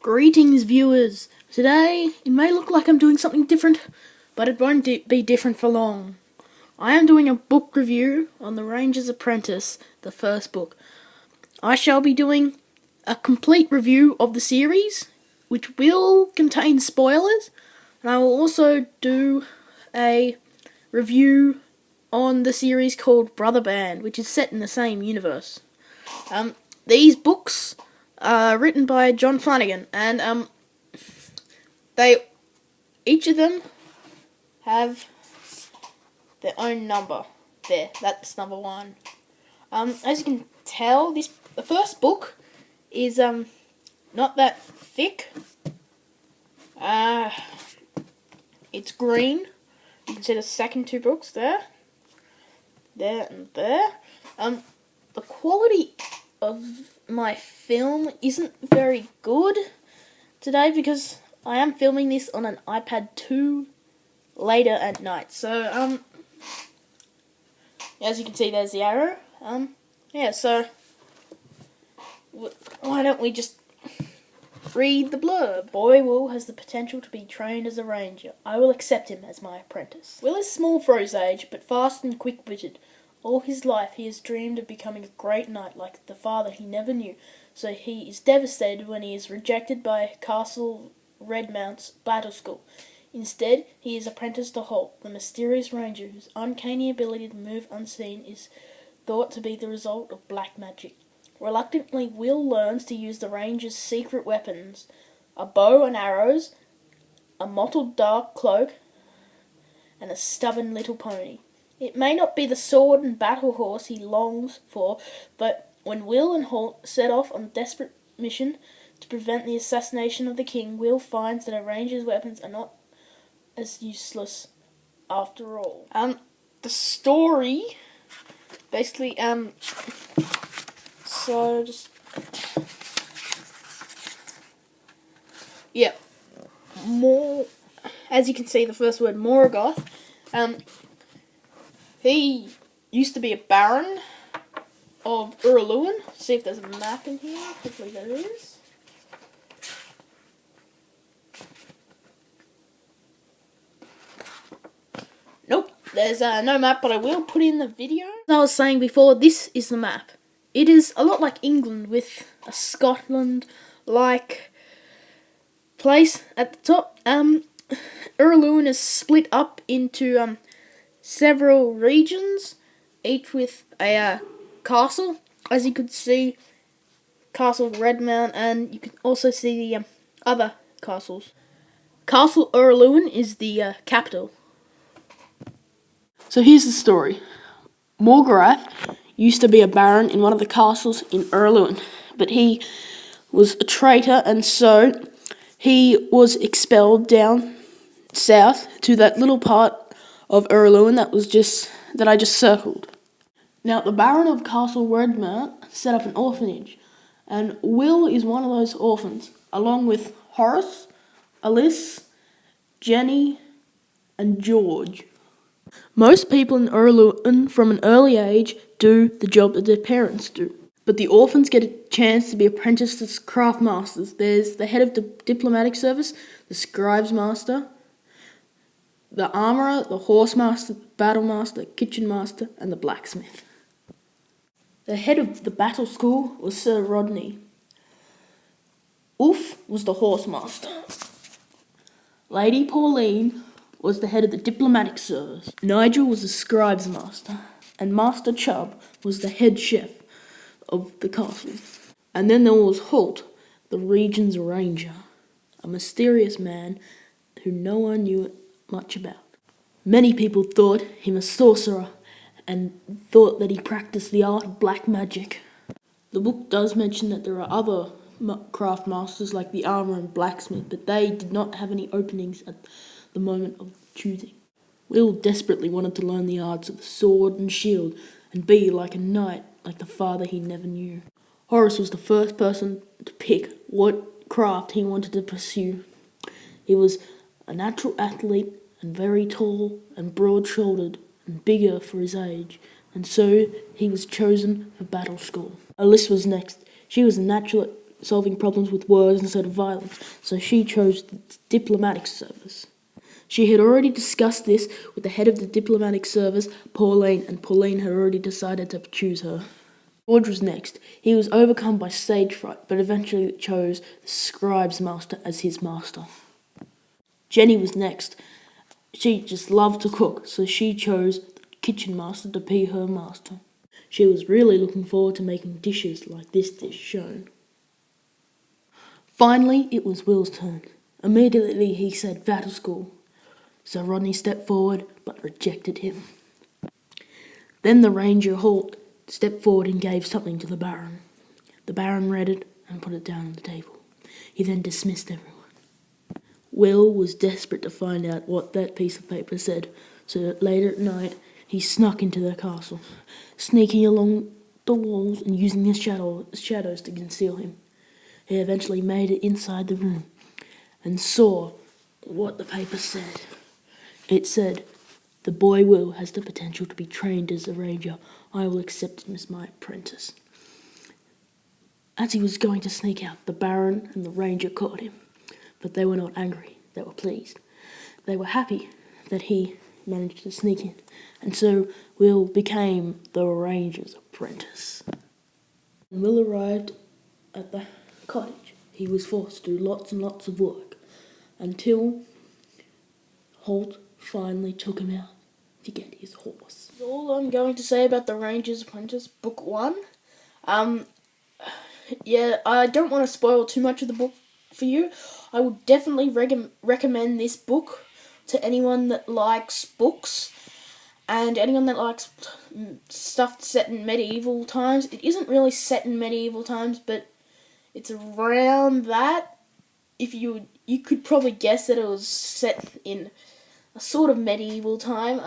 Greetings, viewers. Today, it may look like I'm doing something different, but it won't be different for long. I am doing a book review on The Ranger's Apprentice, the first book. I shall be doing a complete review of the series, which will contain spoilers, and I will also do a review on the series called Brother Band, which is set in the same universe. These books are written by John Flanagan, and each of them have their own number. There, that's number one. As you can tell, the first book is not that thick. It's green. You can see the second two books there, and there. The quality of my film isn't very good today because I am filming this on an iPad 2 later at night. So, as you can see, there's the arrow. So why don't we just read the blurb? Boy Will has the potential to be trained as a ranger. I will accept him as my apprentice. Will is small for his age, but fast and quick-witted. All his life he has dreamed of becoming a great knight like the father he never knew, so he is devastated when he is rejected by Castle Redmount's battle school. Instead, he is apprenticed to Holt, the mysterious ranger whose uncanny ability to move unseen is thought to be the result of black magic. Reluctantly, Will learns to use the ranger's secret weapons, a bow and arrows, a mottled dark cloak, and a stubborn little pony. It may not be the sword and battle horse he longs for, but when Will and Holt set off on a desperate mission to prevent the assassination of the king, Will finds that a ranger's weapons are not as useless after all. The story, basically, so just, yeah, more, as you can see, the first word, Morgoth, he used to be a baron of Urluin. See if there's a map in here. Hopefully there is. Nope, there's no map, but I will put in the video. As I was saying before, this is the map. It is a lot like England, with a Scotland-like place at the top. Urluin is split up into several regions, each with a castle. As you could see, Castle Redmount, and you can also see the other castles. Castle Urluin is the capital. So here's the story. Morgoth used to be a baron in one of the castles in Urluin, but he was a traitor, and so he was expelled down south to that little part of Urluin that I just circled. Now, the Baron of Castle Redmount set up an orphanage, and Will is one of those orphans, along with Horace, Alice, Jenny, and George. Most people in Urluin from an early age do the job that their parents do, but the orphans get a chance to be apprenticed as craft masters. There's the head of the diplomatic service, the scribes master, the armourer, the horse master, the battle master, the kitchen master, and the blacksmith. The head of the battle school was Sir Rodney. Ulf was the horse master. Lady Pauline was the head of the diplomatic service. Nigel was the scribes master. And Master Chubb was the head chef of the castle. And then there was Holt, the region's ranger, a mysterious man who no one knew much about. Many people thought him a sorcerer and thought that he practiced the art of black magic. The book does mention that there are other craft masters like the armourer and blacksmith, but they did not have any openings at the moment of choosing. Will desperately wanted to learn the arts of the sword and shield and be like a knight like the father he never knew. Horace was the first person to pick what craft he wanted to pursue. He was a natural athlete and very tall and broad-shouldered and bigger for his age, and so he was chosen for battle school. Alice was next. She was a natural solving problems with words instead of violence, so she chose the diplomatic service. She had already discussed this with the head of the diplomatic service, Pauline, and Pauline had already decided to choose her. George was next. He was overcome by stage fright, but eventually chose the scribe's master as his master. Jenny was next. She just loved to cook, so she chose the kitchen master to be her master. She was really looking forward to making dishes like this dish shown. Finally, it was Will's turn. Immediately he said vow to school. So Rodney stepped forward, but rejected him. Then the Ranger Halt stepped forward and gave something to the Baron. The Baron read it and put it down on the table. He then dismissed everyone. Will was desperate to find out what that piece of paper said, so that later at night he snuck into the castle, sneaking along the walls and using his shadows to conceal him. He eventually made it inside the room and saw what the paper said. It said, "The boy Will has the potential to be trained as a ranger. I will accept him as my apprentice." As he was going to sneak out, the Baron and the Ranger caught him. But they were not angry, they were pleased. They were happy that he managed to sneak in, and so Will became the Ranger's apprentice. When Will arrived at the cottage, he was forced to do lots and lots of work, until Holt finally took him out to get his horse. That's all I'm going to say about the Ranger's Apprentice, Book 1. I don't want to spoil too much of the book for you. I would definitely recommend this book to anyone that likes books and anyone that likes stuff set in medieval times. It isn't really set in medieval times, but it's around that. If you could probably guess that it was set in a sort of medieval time.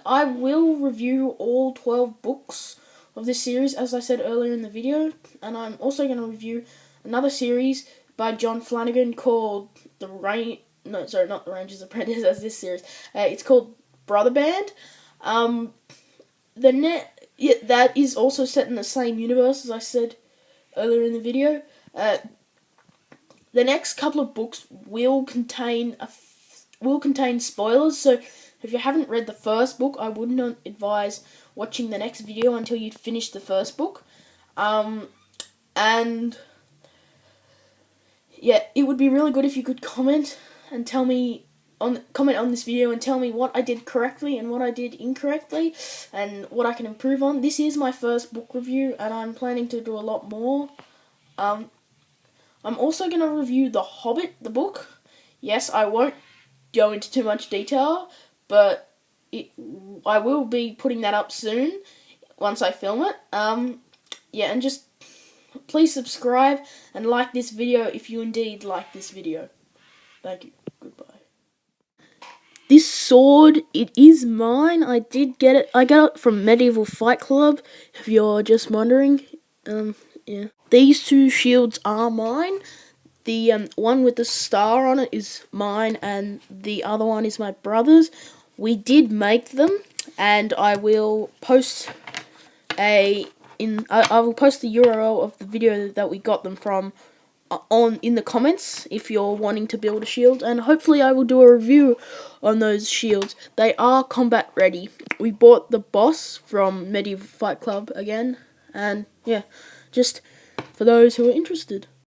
I will review all 12 books of this series, as I said earlier in the video, and I'm also going to review another series by John Flanagan called not the Ranger's Apprentice, as this series. It's called Brother Band. That is also set in the same universe as I said earlier in the video. The next couple of books will contain spoilers, so if you haven't read the first book, I would not advise watching the next video until you'd finished the first book. It would be really good if you could comment on this video and tell me what I did correctly and what I did incorrectly and what I can improve on. This is my first book review, and I'm planning to do a lot more. I'm also going to review The Hobbit, the book. Yes, I won't go into too much detail, but I will be putting that up soon once I film it. And just please subscribe and like this video if you indeed like this video. Thank you. Goodbye. This sword, it is mine. I did get it. I got it from Medieval Fight Club, if you're just wondering. These two shields are mine. The one with the star on it is mine, and the other one is my brother's. We did make them, and I will post I will post the URL of the video that we got them from in the comments if you're wanting to build a shield, and hopefully I will do a review on those shields. They are combat ready. We bought the boss from Medieval Fight Club again, and just for those who are interested.